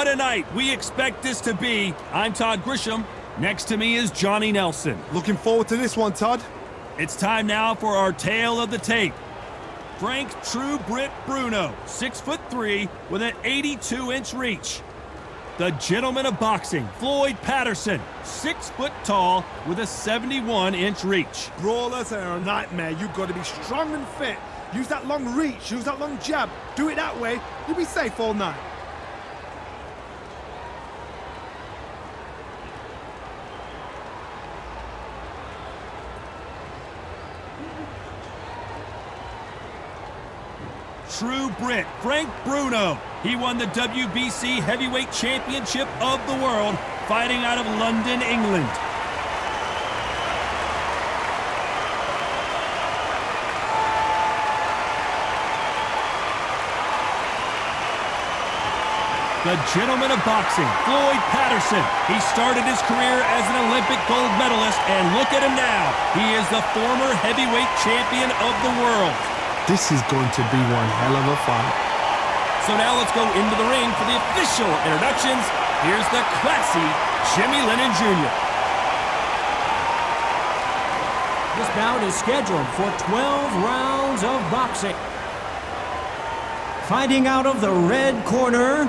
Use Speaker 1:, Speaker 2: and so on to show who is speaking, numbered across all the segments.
Speaker 1: a night we expect this to be. I'm Todd Grisham. Next to me is Johnny Nelson.
Speaker 2: Looking forward to this one, Todd.
Speaker 1: It's time now for our tale of the tape. Frank True Brit BRUNO, 6'3", with an 82-inch reach. The gentleman of boxing, FLOYD PATTERSON, 6 foot tall with a 71-inch reach.
Speaker 2: Brawlers are a nightmare. You've got to be strong and fit. Use that long reach, use that long jab. Do it that way, you'll be safe all night.
Speaker 1: True Brit, Frank BRUNO. He won the WBC Heavyweight Championship of the world, fighting out of London, England. The gentleman of boxing, FLOYD PATTERSON. He started his career as an Olympic gold medalist, and look at him now. He is the former heavyweight champion of the world.
Speaker 2: This is going to be one hell of a fight.
Speaker 1: So now let's go into the ring for the official introductions. Here's the classy Jimmy Lennon Jr.
Speaker 3: This bout is scheduled for 12 rounds of boxing. Fighting out of the red corner,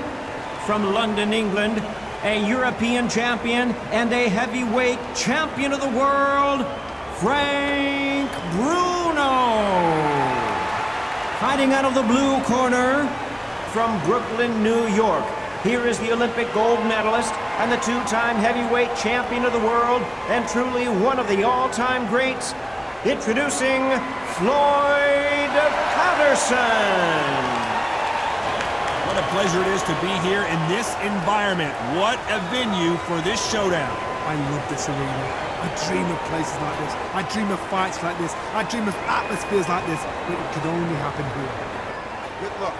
Speaker 3: from London, England, a European champion and a heavyweight champion of the world, Frank BRUNO. Fighting out of the blue corner, from Brooklyn, New York, here is the Olympic gold medalist and the 2-time heavyweight champion of the world, and truly one of the all-time greats, introducing FLOYD PATTERSON.
Speaker 1: What a pleasure it is to be here in this environment. What a venue for this showdown.
Speaker 2: I love this arena. I dream of places like this. I dream of fights like this. I dream of atmospheres like this. But it could only happen here. Good luck.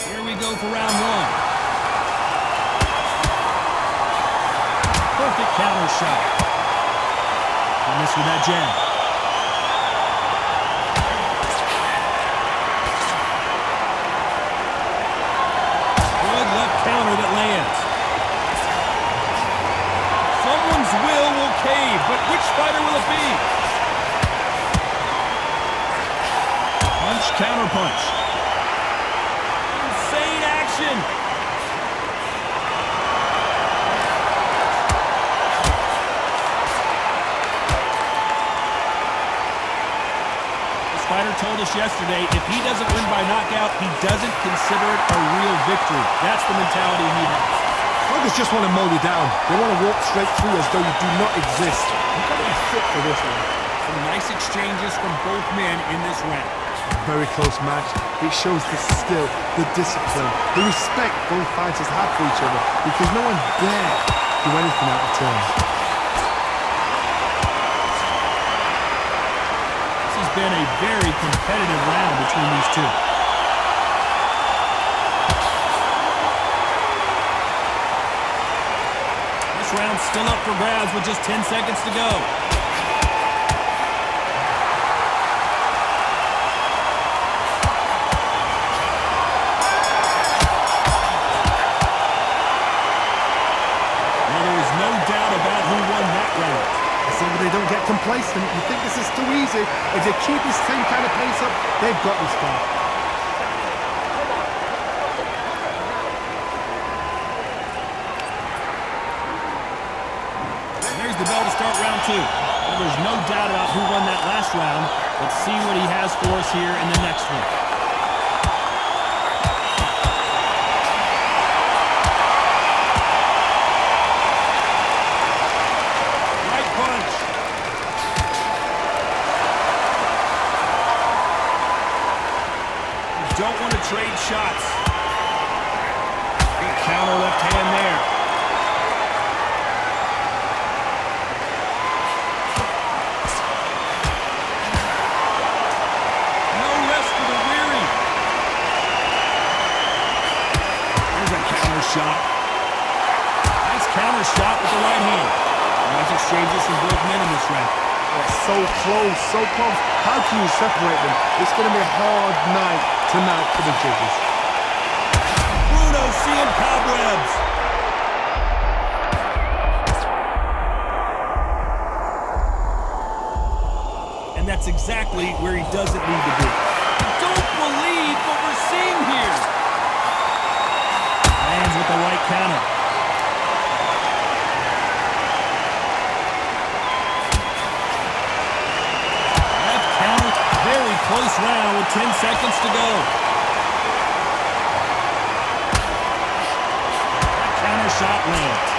Speaker 1: Here we go for round one. Perfect counter shot. I missed with that jab. Counter that lands. Someone's will cave, but which fighter will it be? Punch, counter punch. Insane action. This fighter told us yesterday, if he doesn't win by knockout, he doesn't consider it a real victory. That's the mentality he has.
Speaker 2: Fighters just want to mow you down. They want to walk straight through as though you do not exist. You've got to be fit for this one.
Speaker 1: Some nice exchanges from both men in this round.
Speaker 2: Very close match. It shows the skill, the discipline, the respect both fighters have for each other, because no one dare do anything out of turn.
Speaker 1: This has been a very competitive round between these two. This round's still up for grabs with just 10 seconds to go.
Speaker 2: They don't get complacent. You think this is too easy. If they keep this same kind of pace up, they've got this fight.
Speaker 1: There's the bell to start round two. Well, there's no doubt about who won that last round. Let's see what he has for us here in the next one. Don't want to trade shots. Good counter left hand there. No rest for the weary. There's a counter shot. Nice counter shot with the right hand. Nice exchanges from both men in this round.
Speaker 2: They're so close, so close. How can you separate them? It's going to be a hard night tonight for the judges.
Speaker 1: Bruno seeing cobwebs. And that's exactly where he doesn't need to be. I don't believe what we're seeing here. Lands with the right counter. Left counter, very close round with 10 seconds to go. That counter shot lands.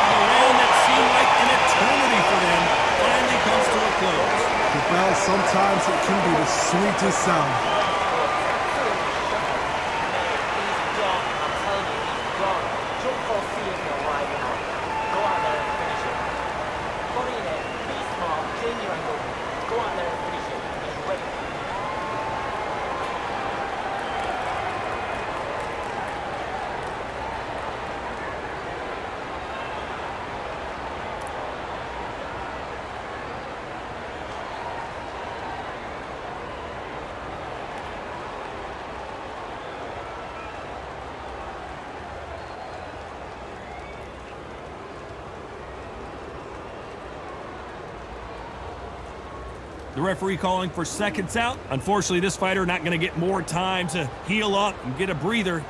Speaker 1: A round that seemed like an eternity for them finally comes to a close.
Speaker 2: Well, sometimes it can be the sweetest sound.
Speaker 1: The referee calling for seconds out. Unfortunately, this fighter not going to get more time to heal up and get a breather.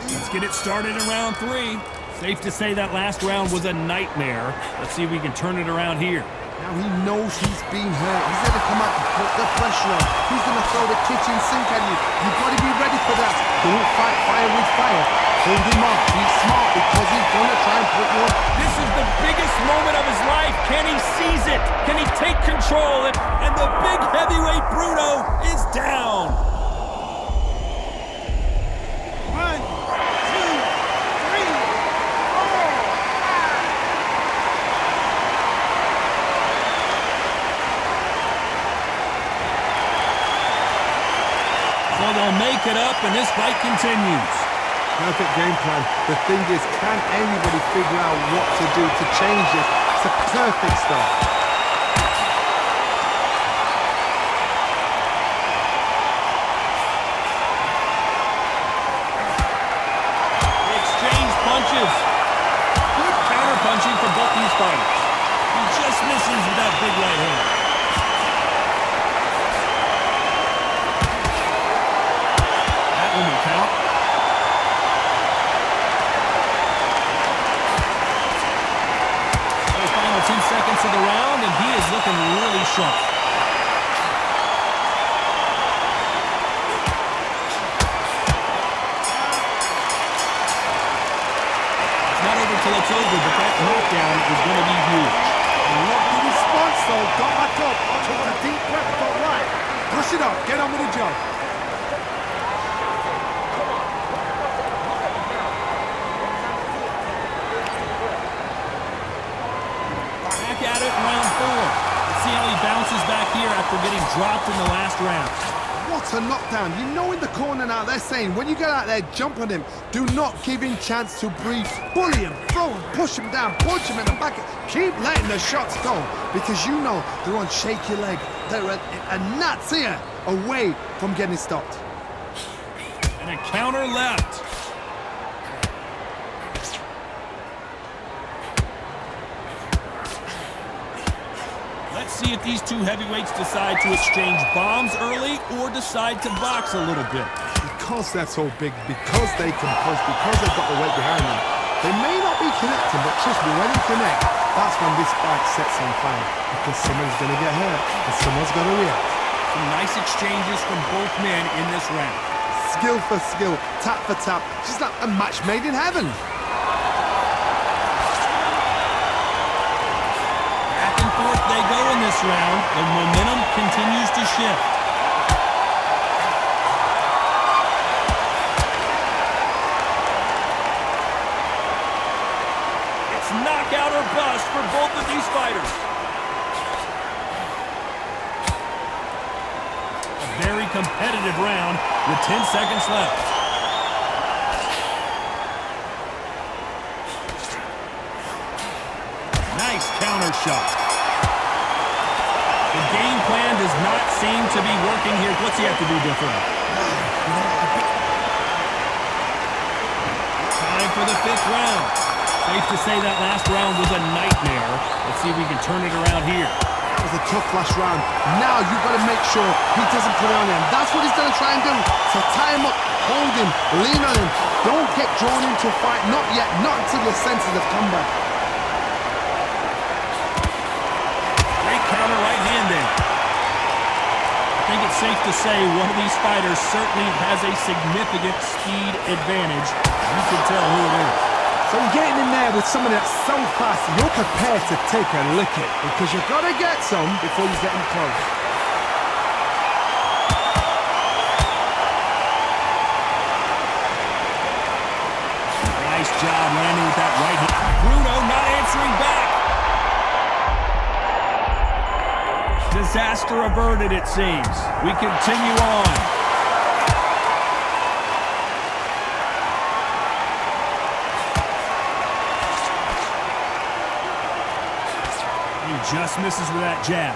Speaker 1: Let's get it started in round 3. Safe to say that last round was a nightmare. Let's see if we can turn it around here.
Speaker 2: Now he knows he's been hurt. He's going to come out and put the pressure on. He's going to throw the kitchen sink at you. You've got to be ready for that. Don't fight fire with fire. Hold him off. Be smart because he's going to try and put you up.
Speaker 1: This is the biggest moment of his life. Can he seize it? Can he take control? And the big heavyweight Bruno is down.
Speaker 2: 1, 2, 3, 4.
Speaker 1: So they'll make it up and this fight continues.
Speaker 2: Perfect game plan. The thing is, can anybody figure out what to do to change it? It's a perfect start.
Speaker 1: They exchange punches. Good counter punching from both these fighters. He just misses with that big right hand. That one will count. So final 10 seconds of the round, and he is looking really sharp. It's not over till it's over, but that knockdown is going to be huge.
Speaker 2: Look at his response though. Got back up. Took a deep breath. Got right. Push it up. Get on with the job.
Speaker 1: Back at it in round 4. Let's see how he bounces back here after getting dropped in the last round.
Speaker 2: What a knockdown. You know in the corner now they're saying when you get out there, jump on him. Do not give him chance to breathe. Bully him, throw him, push him down, punch him in the back. Keep letting the shots go because you know they're on shaky leg. They're a gnat's ear away from getting stopped.
Speaker 1: And a counter left. Let's see if these two heavyweights decide to exchange bombs early or decide to box a little bit.
Speaker 2: Because they're so big, because they can punch, because they've got the weight behind them, they may not be connecting, but trust me, when they connect, that's when this fight sets on fire. Because someone's going to get hurt, and someone's going to react.
Speaker 1: Some nice exchanges from both men in this round.
Speaker 2: Skill for skill, tap for tap, just like a match made in heaven.
Speaker 1: Back and forth they go in this round. The momentum continues to shift. It's knockout or bust for both of these fighters. A very competitive round with 10 seconds left. Nice counter shot. The game plan does not seem to be working here. What's he have to do differently? Time for the 5th round. Safe to say that last round was a nightmare. Let's see if we can turn it around here.
Speaker 2: It was a tough last round. Now you've got to make sure he doesn't put it on him. That's what he's going to try and do. So tie him up, hold him, lean on him. Don't get drawn into a fight. Not yet. Not until your senses have come back.
Speaker 1: Great counter right-handed. I think it's safe to say one of these fighters certainly has a significant speed advantage. You can tell who it is.
Speaker 2: So you're getting in there with someone that's so fast, you're prepared to take a licking because you've got to get some before you get him close.
Speaker 1: Nice job landing with that right hand. Bruno not answering back. Disaster averted, it seems. We continue on. Just misses with that jab.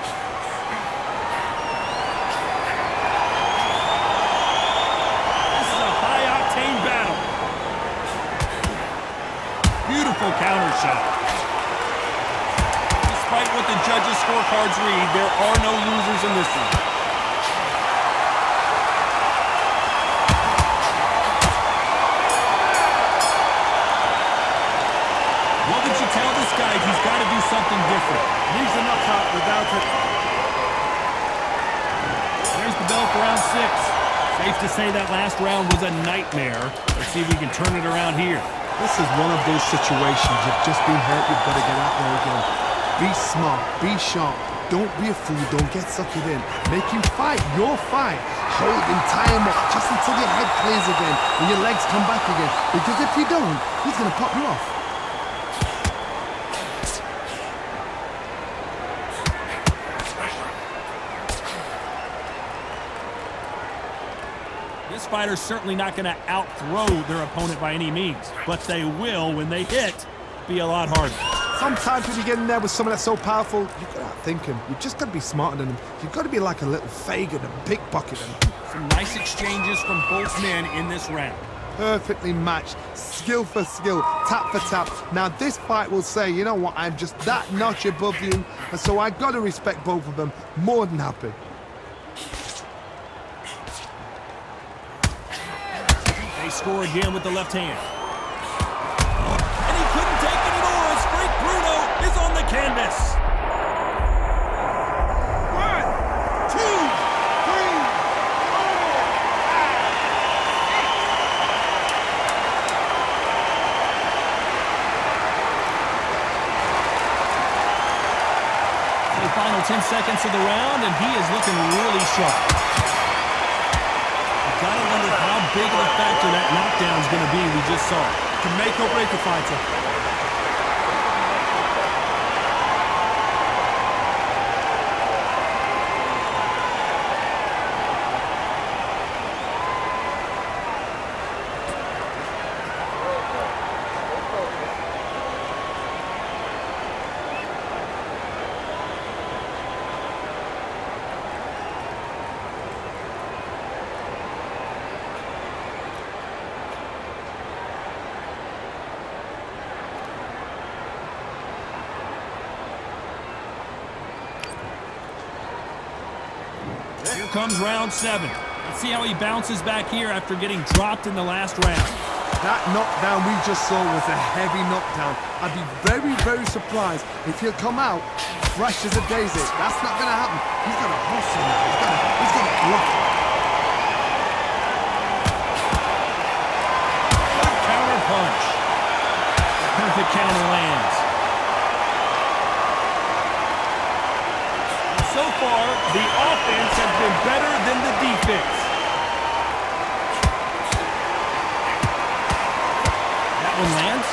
Speaker 1: This is a high-octane battle. Beautiful counter shot. Despite what the judges' scorecards read, there are no losers in this one. What would you tell this guy? He's got to do something different.
Speaker 2: Needs a knockout without it.
Speaker 1: There's the bell for round 6. Safe to say that last round was a nightmare. Let's see if we can turn it around here.
Speaker 2: This is one of those situations. You've just been hurt. You've got to get out there again. Be smart. Be sharp. Don't be a fool. Don't get sucked in. Make him fight your fight. Hold him, tie him up just until your head clears again and your legs come back again. Because if you don't, he's going to pop you off.
Speaker 1: This fighter's certainly not going to out-throw their opponent by any means, but they will, when they hit, be a lot harder.
Speaker 2: Sometimes when you get in there with someone that's so powerful, you've got to outthink him. You've just got to be smarter than him. You've got to be like a little Fagin and pickpocket him.
Speaker 1: Some nice exchanges from both men in this round.
Speaker 2: Perfectly matched, skill for skill, tap for tap. Now this fight will say, you know what, I'm just that notch above you, and so I got to respect both of them. More than happy.
Speaker 1: Score again with the left hand. And he couldn't take it anymore as Frank Bruno is on the canvas. 1, 2, 3, 4. The final 10 seconds of the round, and he is looking really sharp. Gotta wonder how big of a factor that knockdown is going to be we just saw.
Speaker 2: Can make or break a fighter.
Speaker 1: Here comes round 7. Let's see how he bounces back here after getting dropped in the last round.
Speaker 2: That knockdown we just saw was a heavy knockdown. I'd be very, very surprised if he'll come out fresh as a daisy. That's not going to happen. He's got a hustle. He's got a block.
Speaker 1: Counter punch. Perfect counter lands. So far, the offense has been better than the defense. That one lands.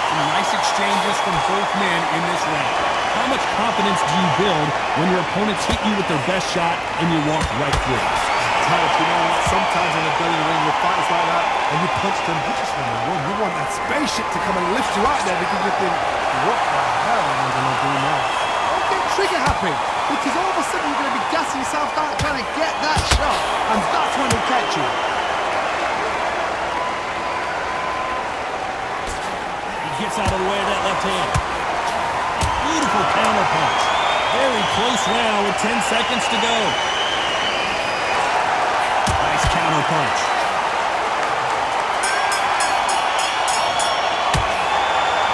Speaker 1: Some nice exchanges from both men in this round. How much confidence do you build when your opponents hit you with their best shot and you walk right through it?
Speaker 2: times, you know what? Sometimes in a belly ring with fights like that, and you punch them, you just want to run. You want that spaceship to come and lift you out there because you think, what the hell am I going to do now? Don't get trigger happy, because all of a sudden you're going to be gassing yourself out trying to get that shot, and that's when he'll catch you.
Speaker 1: He gets out of the way of that left hand. Beautiful counter punch. Very close round with 10 seconds to go. Nice counter punch.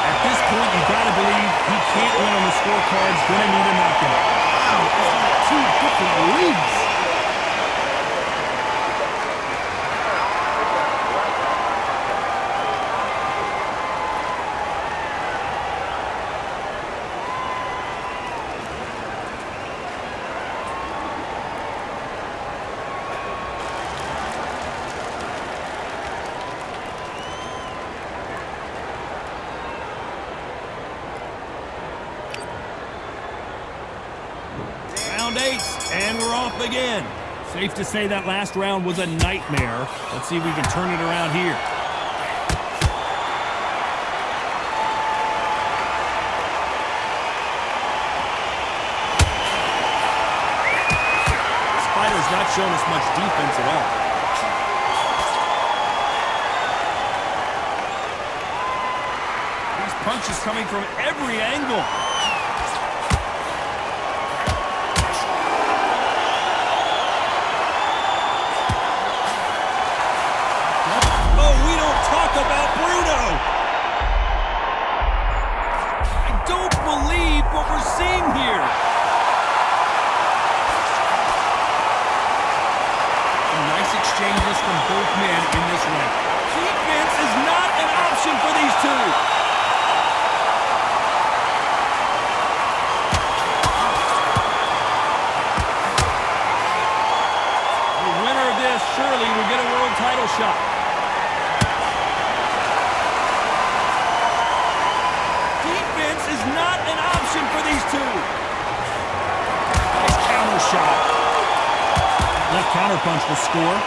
Speaker 1: At this point, you gotta believe he can't win on the scorecards. Gonna need a knockout.
Speaker 2: Wow, it's like two different leagues.
Speaker 1: Round 8, and we're off again. Safe to say that last round was a nightmare. Let's see if we can turn it around here. Spider's not showing us much defense at all. These punches coming from every angle. About BRUNO. I don't believe what we're seeing here. Some nice exchanges from both men in this round. Defense is not an option for these two. The winner of this surely will get a world title shot. Is not an option for these two. Nice counter shot. Left counter punch will score.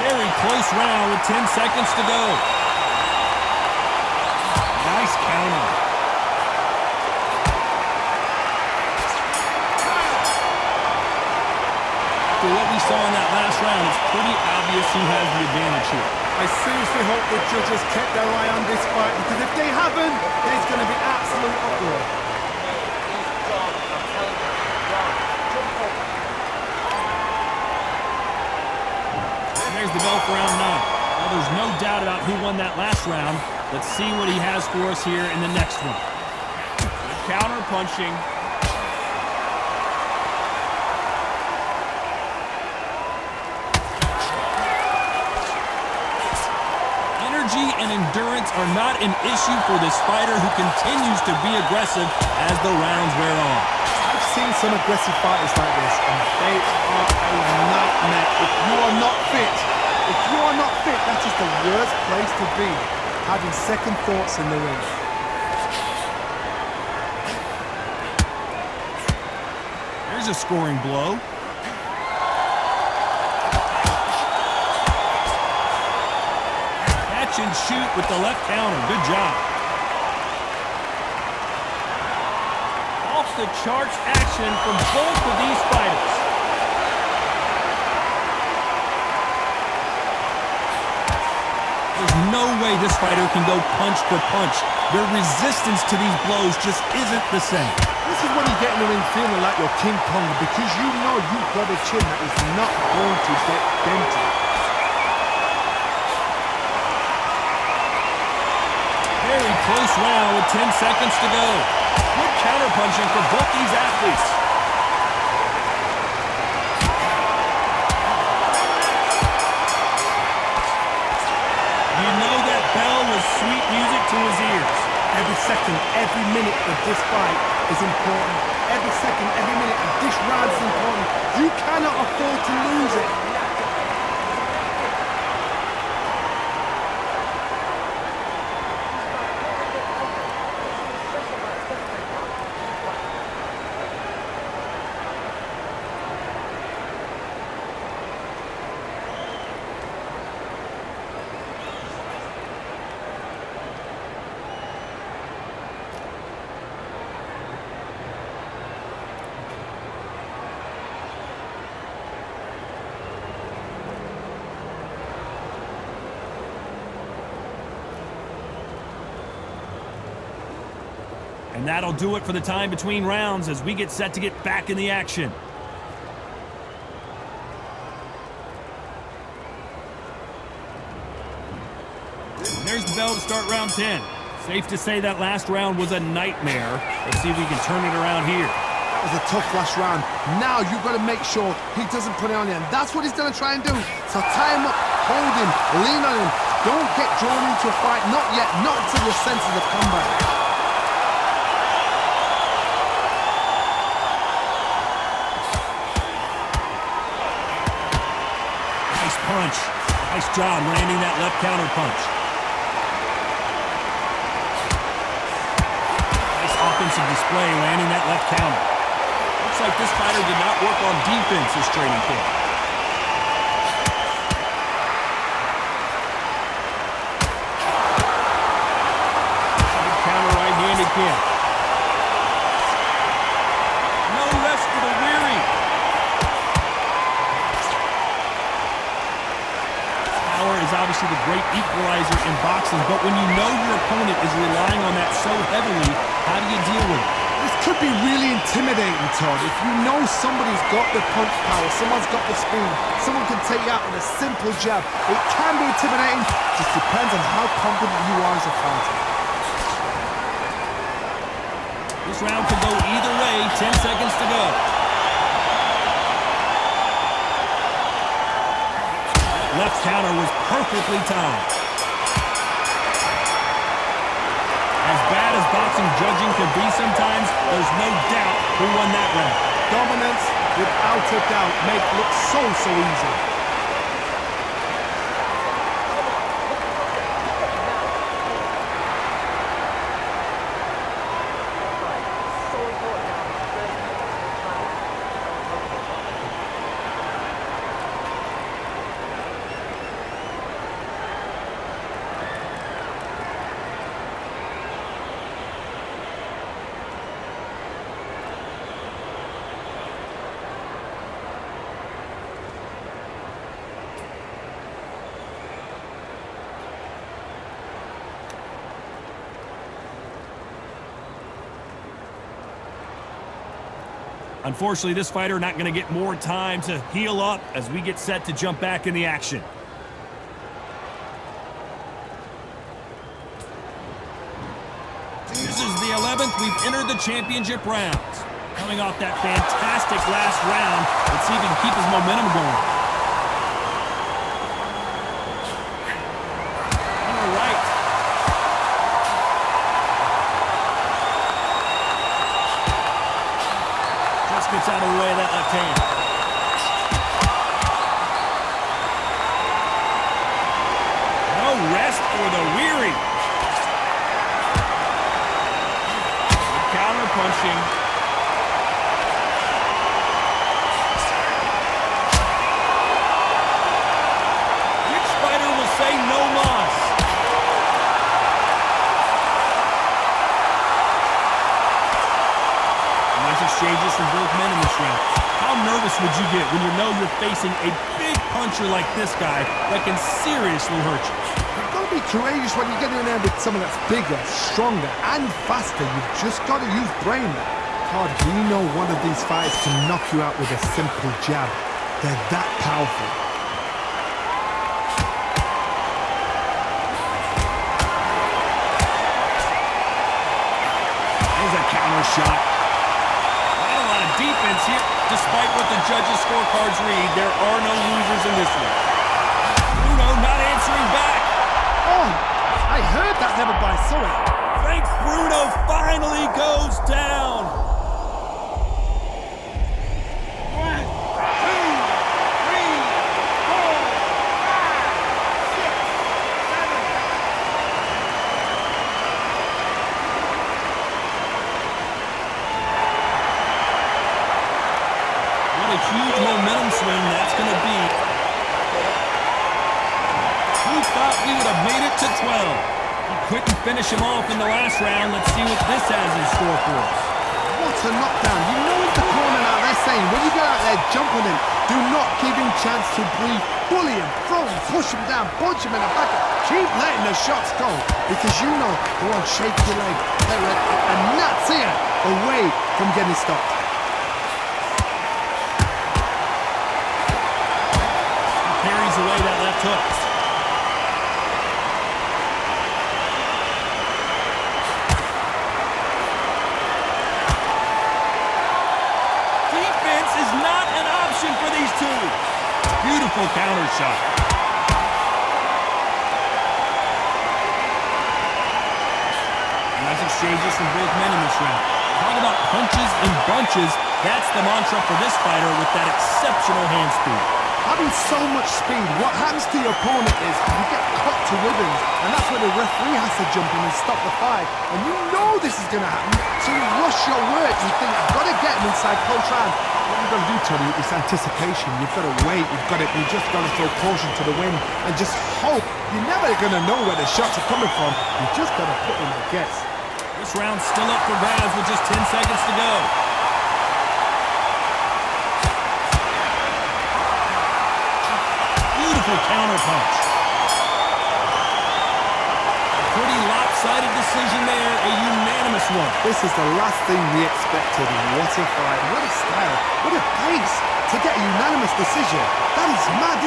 Speaker 1: Very close round with 10 seconds to go. Nice counter. After what we saw in that last round, it's pretty obvious who has the advantage here.
Speaker 2: I seriously hope the judges kept their eye on this fight, because if they haven't, it's going to be absolute uproar.
Speaker 1: And there's the bell for round 9. Well, there's no doubt about who won that last round. Let's see what he has for us here in the next one. Counter punching. And endurance are not an issue for this fighter who continues to be aggressive as the rounds wear on.
Speaker 2: I've seen some aggressive fighters like this, and they are a nightmare. If you are not fit, that is the worst place to be, having second thoughts in the ring.
Speaker 1: There's a scoring blow. And shoot with the left counter. Good job. Off the charts action from both of these fighters. There's no way this fighter can go punch for punch. Their resistance to these blows just isn't the same.
Speaker 2: This is when you get in the ring feeling like you're King Kong, because you know you've got a chin that is not going to get dented.
Speaker 1: Very close round with 10 seconds to go. Good counterpunching for both these athletes. You know that bell was sweet music to his ears.
Speaker 2: Every second, every minute of this fight is important. Every second, every minute of this round is important. You cannot afford to lose it.
Speaker 1: And that'll do it for the time between rounds as we get set to get back in the action. And there's the bell to start round 10. Safe to say that last round was a nightmare. Let's see if we can turn it around here.
Speaker 2: That was a tough last round. Now you've got to make sure he doesn't put it on you, and that's what he's going to try and do. So tie him up, hold him, lean on him. Don't get drawn into a fight. Not yet. Not until your senses have come back.
Speaker 1: Nice punch. Nice job landing that left counter punch. Nice offensive display landing that left counter. Looks like this fighter did not work on defense this training camp. Good counter right-handed kick. No rest for the weary. Power is obviously the great equalizer in boxing, but when you know your opponent is relying on that so heavily, how do you deal with it?
Speaker 2: This could be really intimidating, Todd. If you know somebody's got the punch power, someone's got the speed, someone can take you out with a simple jab, it can be intimidating. Just depends on how confident you are as a fighter.
Speaker 1: This round could go either way. 10 seconds to go. Left counter was perfectly timed. As bad as boxing judging can be sometimes, there's no doubt who won that round.
Speaker 2: Dominance, without a doubt, make it look so easy.
Speaker 1: Unfortunately, this fighter not going to get more time to heal up as we get set to jump back in the action. This is the 11th we've entered the championship rounds. Coming off that fantastic last round, let's see if he can keep his momentum going. All right. Just gets out of the way of that left hand. No rest for the weary. Counter punching. Which fighter will say no mas? Nice exchanges from both men in this round. How nervous would you get when you know you're facing a big puncher like this guy that can seriously hurt you?
Speaker 2: You've got to be courageous when you get in there with someone that's bigger, stronger, and faster. You've just got to use brain there. Todd, we know one of these fighters can knock you out with a simple jab. They're that powerful.
Speaker 1: There's a counter shot. Not a lot of defense here. Despite what the judges' scorecards read, there are no losers in this one. BRUNO not answering back.
Speaker 2: Oh, I heard that never by sorry.
Speaker 1: Frank BRUNO finally goes down.
Speaker 2: 1, 2, 3, 4, 5, 6, 7.
Speaker 1: What a huge momentum swing that's going to be. Who thought we would have made it to 12? He couldn't finish him off in the last round. Let's see what this has in store for us.
Speaker 2: What a knockdown. You know in the corner now they're saying, when you get out there there jumping him. Do not give him chance to breathe. Bully him, throw him, push him down, punch him in the back. Keep letting the shots go because you know they won't shake your leg. And that's it, away from getting stopped.
Speaker 1: He parries away that left hook. Defense is not an option for these two. Beautiful counter shot. Nice exchanges from both men in this round. Talk about punches and bunches. That's the mantra for this fighter with that exceptional hand speed.
Speaker 2: Having so much speed, what happens to your opponent is you get cut to ribbons, and that's where the referee has to jump in and stop the fight. And you know this is going to happen, so you rush your work. You think, I've got to get him inside close round. What you've got to do, Tony, is anticipation. You've got to wait. You just got to throw caution to the wind and just hope. You're never going to know where the shots are coming from. You just got to put in the guess.
Speaker 1: This round's still up for grabs with just 10 seconds to go. Beautiful counter punch. Pretty lopsided decision there, a unanimous one.
Speaker 2: This is the last thing we expected. What a fight, what a style, what a pace to get a unanimous decision. That is mad.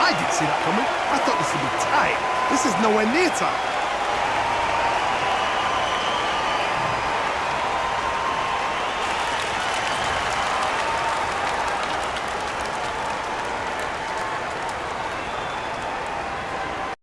Speaker 2: I didn't see that coming. I thought this would be tight. This is nowhere near tight.